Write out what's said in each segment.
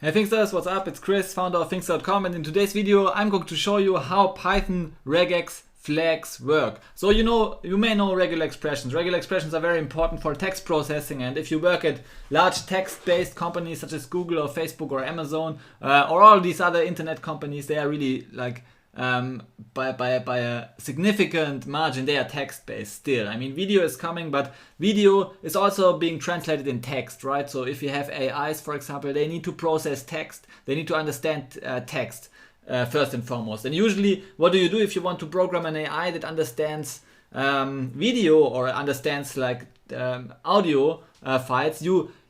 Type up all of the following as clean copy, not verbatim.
Hey Thinksters, what's up? It's Chris, founder of Thinkster.com, and in today's video I'm going to show you how Python regex flags work. So you may know regular expressions. Regular expressions are very important for text processing, and if you work at large text-based companies such as Google or Facebook or Amazon or all these other internet companies, they are really like by a significant margin they are text-based still. I mean, video is coming, but video is also being translated in text, right? So if you have AIs, for example, they need to process text, they need to understand text first and foremost. And usually what do if you want to program an AI that understands video or understands like audio files?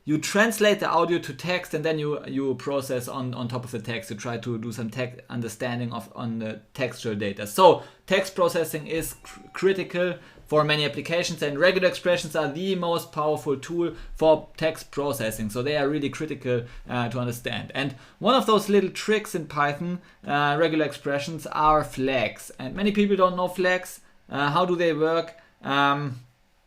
You translate the audio to text, and then you process on top of the text. You try to do some text understanding on the textual data. So text processing is critical for many applications, and regular expressions are the most powerful tool for text processing. So they are really critical to understand. And one of those little tricks in Python, regular expressions, are flags. And many people don't know flags. How do they work?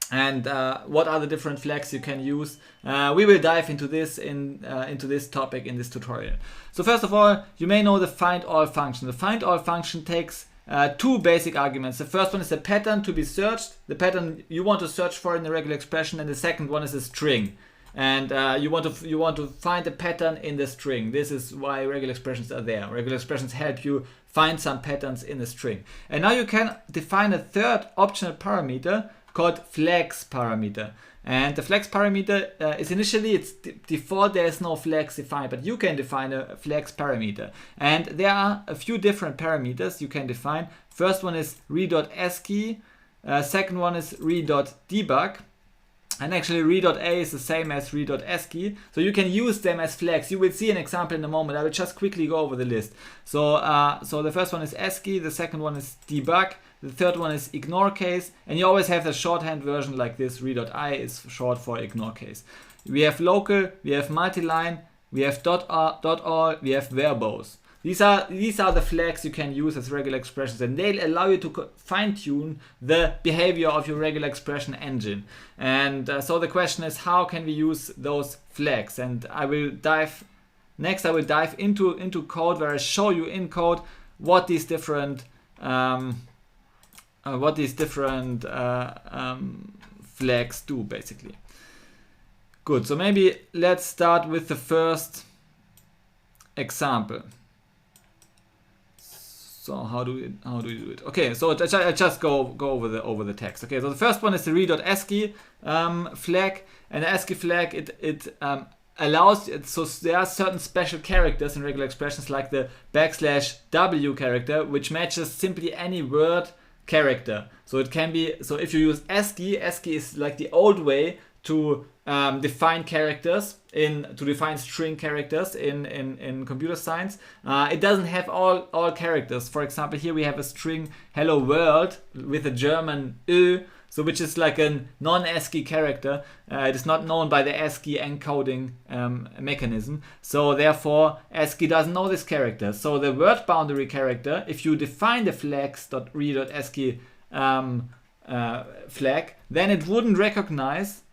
And what are the different flags you can use? We will dive into this into this topic in this tutorial. So first of all, you may know the findall function. The findall function takes two basic arguments. The first one is a pattern to be searched, the pattern you want to search for in the regular expression, and the second one is a string. And you want to find a pattern in the string. This is why regular expressions are there. Regular expressions help you find some patterns in the string. And now you can define a third optional parameter called flags parameter. And the flags parameter is initially, it's default, there is no flags defined, but you can define a flags parameter. And there are a few different parameters you can define. First one is re.ASCII, second one is re.DEBUG, and actually re.A is the same as re.ASCII, so you can use them as flags. You will see an example in a moment. I will just quickly go over the list. So the first one is ASCII, the second one is debug, the third one is ignore case, and you always have the shorthand version like this. re.I is short for ignore case. We have local, we have multiline, we have .all, we have verbose. These are the flags you can use as regular expressions, and they'll allow you to fine-tune the behavior of your regular expression engine. And so the question is, how can we use those flags? And I will dive into code where I show you in code what these different flags do basically. Good. So maybe let's start with the first example. So how do you do it? Okay, so I just go over the text. Okay, so the first one is the re.ASCII flag, and the ASCII flag it allows it. So there are certain special characters in regular expressions like the \W character, which matches simply any word character. So it can be, so if you use ASCII is like the old way to define characters to define string characters in computer science. It doesn't have all characters. For example, here we have a string hello world with a German Ö, so which is like a non-ASCII character. It is not known by the ASCII encoding mechanism. So therefore ASCII doesn't know this character. So the word boundary character, if you define the flags.re.ASCII flag, then it wouldn't recognize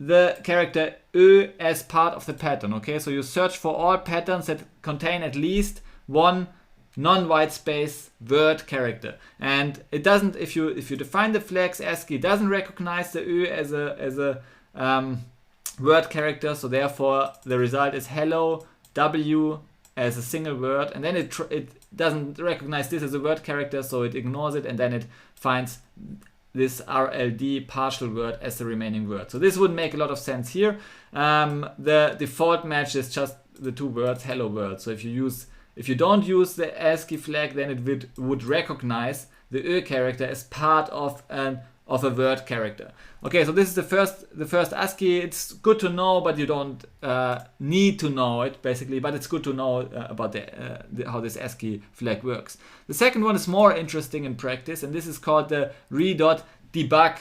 the character Ö as part of the pattern. Okay, so you search for all patterns that contain at least one non-white space word character, and it doesn't. If you define the flags ASCII, it doesn't recognize the Ö as a word character. So therefore, the result is hello W as a single word, and then it doesn't recognize this as a word character, so it ignores it, and then it finds this RLD partial word as the remaining word. So this would make a lot of sense here. The default match is just the two words hello world. So if you don't use the ASCII flag, then it would recognize the Ö character as part of a word character. Okay, so this is the first ASCII. It's good to know, but you don't need to know it basically. But it's good to know about how this ASCII flag works. The second one is more interesting in practice, and this is called the re.DEBUG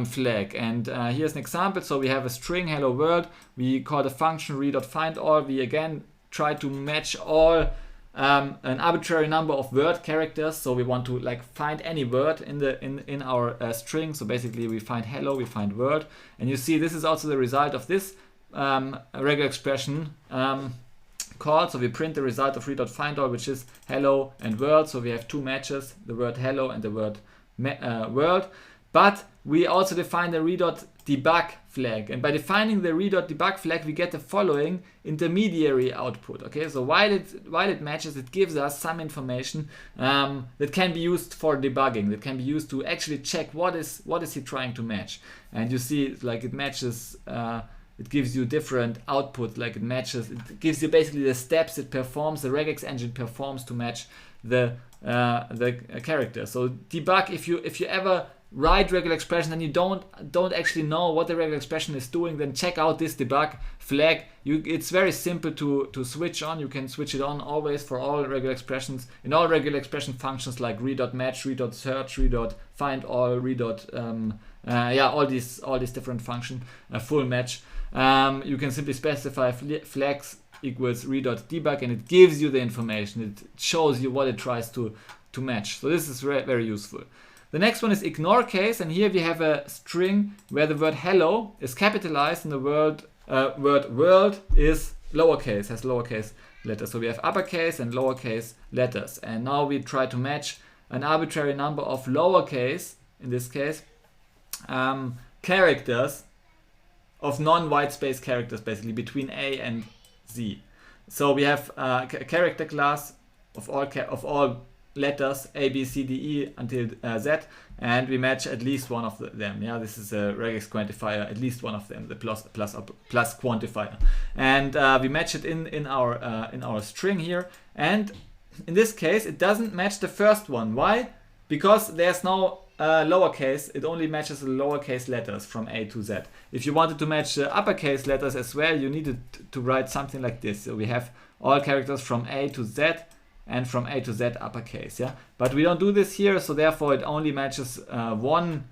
flag. And here's an example. So we have a string hello world. We call the function re.findall. We again try to match all an arbitrary number of word characters. So we want to like find any word in our string. So basically we find hello, we find word, and you see this is also the result of this regular expression called. So we print the result of re.findall, which is hello and world. So we have two matches, the word hello and the word world. But we also define the re.DEBUG flag. And by defining the re.DEBUG flag, we get the following intermediary output. Okay, so while it matches, it gives us some information that can be used for debugging, that can be used to actually check what is he trying to match. And you see, like, it matches, it gives you different output, like it gives you basically the steps it performs, the regex engine performs to match the character. So debug, if you ever write regular expression and you don't actually know what the regular expression is doing, then check out this debug flag. It's very simple to switch on. You can switch it on always for all regular expressions, in all regular expression functions like re.match, re.search, re.findall, all these different functions, full match. You can simply specify flags equals re.debug, and it gives you the information. It shows you what it tries to match. So this is very useful. The next one is ignore case, and here we have a string where the word hello is capitalized and the word world is lowercase, has lowercase letters. So we have uppercase and lowercase letters. And now we try to match an arbitrary number of lowercase, in this case, characters, of non-white space characters, basically between A and Z. So we have a character class of all letters A, B, C, D, E until Z, and we match at least one of them. Yeah, this is a regex quantifier, at least one of them, the plus quantifier, and we match it in our string here. And in this case, it doesn't match the first one. Why? Because there's no lowercase. It only matches the lowercase letters from A to Z. If you wanted to match the uppercase letters as well, you needed to write something like this. So we have all characters from A to Z and from A to Z uppercase, yeah. But we don't do this here, so therefore it only matches one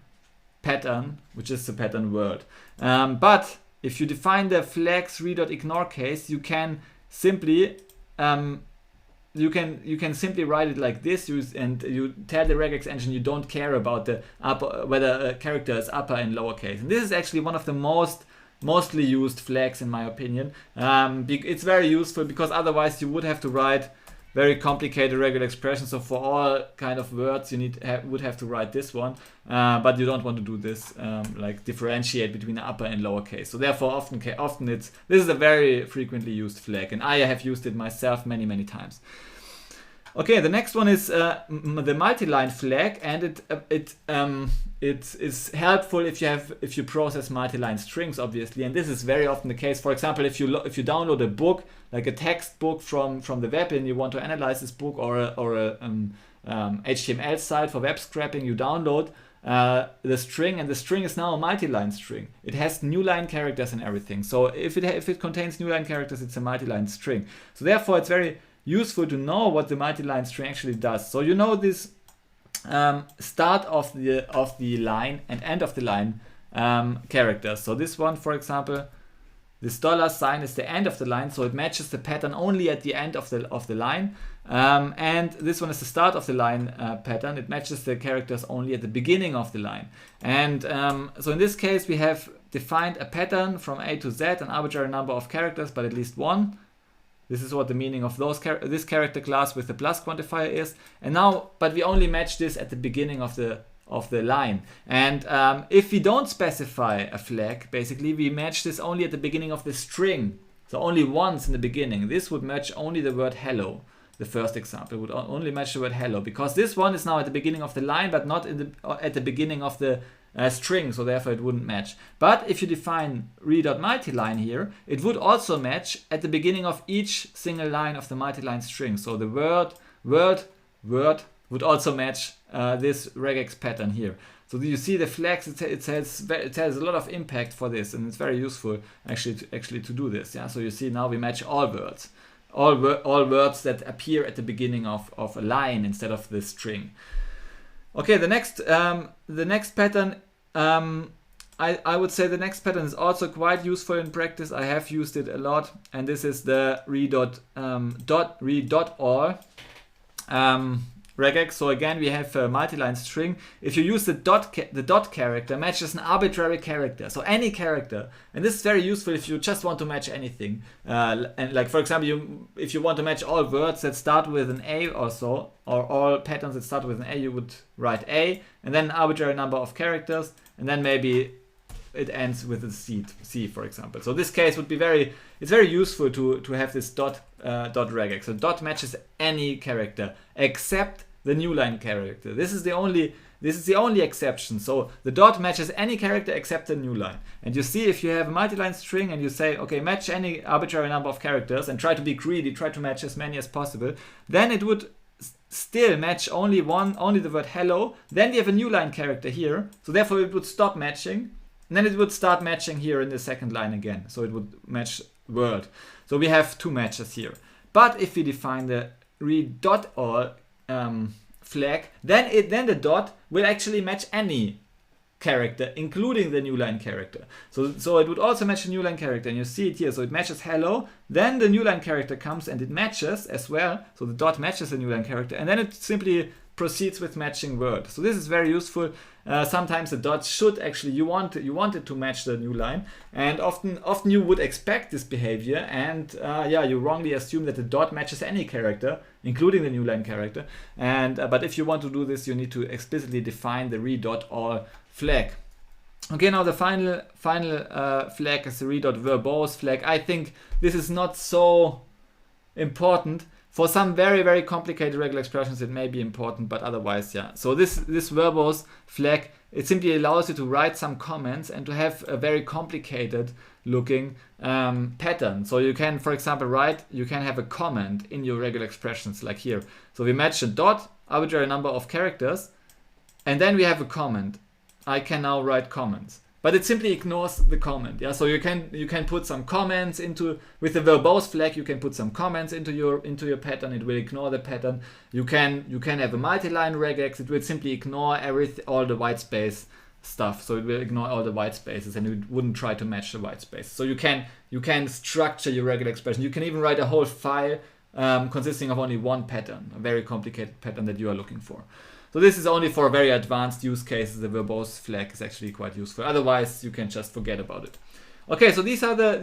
pattern, which is the pattern world. But if you define the flags re.IGNORECASE, you can simply you can simply write it like this, and you tell the regex engine you don't care about the whether a character is upper and lowercase. And this is actually one of the mostly used flags, in my opinion. It's very useful because otherwise you would have to write very complicated regular expressions. So for all kind of words you would have to write this one, but you don't want to do this, like differentiate between upper and lowercase. So therefore often this is a very frequently used flag, and I have used it myself many times. Okay, the next one is the multiline flag, and it is helpful if you process multiline strings, obviously, and this is very often the case. For example, if you download a book, like a textbook from the web, and you want to analyze this book, or a HTML site for web scraping, you download the string, and the string is now a multiline string. It has new line characters and everything. So if it contains new line characters, it's a multiline string. So therefore, it's very useful to know what the multiline string actually does. So you know this start of the line and end of the line characters. So this one, for example, this $sign is the end of the line, so it matches the pattern only at the end of the line. And this one is the start of the line pattern. It matches the characters only at the beginning of the line. And so in this case, we have defined a pattern from A to Z, an arbitrary number of characters, but at least one. This is what the meaning of this character class with the plus quantifier is. And now, but we only match this at the beginning of the line. And if we don't specify a flag, basically we match this only at the beginning of the string. So only once in the beginning. This would match only the word hello. The first example would only match the word hello, because this one is now at the beginning of the line, but not at the beginning of the string, so therefore it wouldn't match. But if you define re.multiline here, it would also match at the beginning of each single line of the multiline string. So the word would also match this regex pattern here. So you see the flags, it has a lot of impact for this, and it's very useful actually to do this. Yeah. So you see now we match all words. All words that appear at the beginning of a line instead of the string. Okay, the next pattern, I would say the next pattern is also quite useful in practice. I have used it a lot, and this is the re.DOTALL. regex. So again, we have a multi-line string. If you use the dot character, matches an arbitrary character, so any character. And this is very useful if you just want to match anything. And like for example, if you want to match all words that start with an A or so, or all patterns that start with an A, you would write A, and then an arbitrary number of characters, and then maybe it ends with a C, for example. So this case would be it's very useful to have this dot regex. So dot matches any character except the new line character. This is the only exception. So the dot matches any character except the new line. And you see, if you have a multi-line string and you say, okay, match any arbitrary number of characters and try to be greedy, try to match as many as possible, then it would still match only the word hello. Then we have a new line character here, so therefore it would stop matching. And then it would start matching here in the second line again. So it would match word. So we have two matches here. But if we define the re.ASCII flag, then the dot will actually match any character, including the new line character. So it would also match a new line character, and you see it here. So it matches hello, then the new line character comes and it matches as well. So the dot matches the new line character, and then it simply proceeds with matching word. So this is very useful. Sometimes the dot should actually, you want it to match the new line, and often you would expect this behavior, and you wrongly assume that the dot matches any character, including the new line character. And but if you want to do this, you need to explicitly define the re.ALL flag. Okay, now the final flag is the re.VERBOSE flag. I think this is not so important. For some very, very complicated regular expressions, it may be important, but otherwise, yeah. So this verbose flag, it simply allows you to write some comments and to have a very complicated looking pattern. So you can, for example, you can have a comment in your regular expressions like here. So we match a dot, arbitrary number of characters, and then we have a comment. I can now write comments. But it simply ignores the comment. Yeah, so you can put some comments with the verbose flag. You can put some comments into your pattern. It will ignore the pattern. You can have a multi-line regex. It will simply ignore all the white space stuff. So it will ignore all the white spaces, and it wouldn't try to match the white space. So you can structure your regular expression. You can even write a whole file consisting of only one pattern, a very complicated pattern that you are looking for. So this is only for very advanced use cases. The verbose flag is actually quite useful. Otherwise, you can just forget about it. Okay, so these are the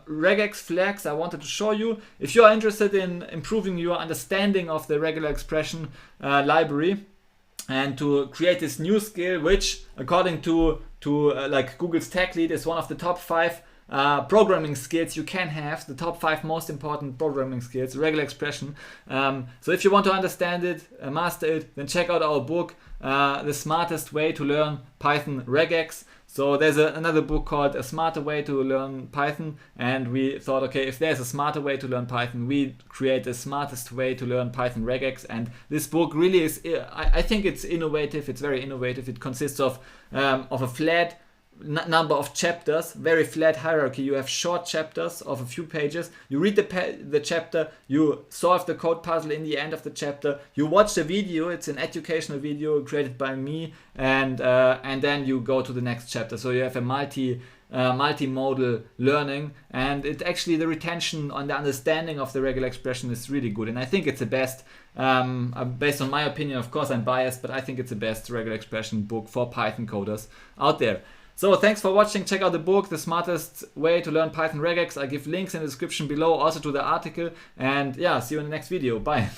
regex flags I wanted to show you. If you are interested in improving your understanding of the regular expression library and to create this new skill, which according to like Google's Tech Lead is one of the top 5 programming skills you can have, the top 5 most important programming skills, regular expression. So if you want to understand it, master it, then check out our book, The Smartest Way to Learn Python Regex. So there's another book called A Smarter Way to Learn Python, and we thought, okay, if there's a smarter way to learn Python, we create the smartest way to learn Python Regex. And this book really is, I think it's innovative, it's very innovative. It consists of a flat number of chapters, very flat hierarchy. You have short chapters of a few pages. You read the chapter, you solve the code puzzle in the end of the chapter, you watch the video. It's an educational video created by me, and then you go to the next chapter. So you have a multimodal learning, and it actually, the retention on the understanding of the regular expression is really good, and I think it's the best, based on my opinion. Of course I'm biased, but I think it's the best regular expression book for Python coders out there. So thanks for watching. Check out the book, The Smartest Way to Learn Python Regex. I give links in the description below, also to the article. And yeah, see you in the next video. Bye.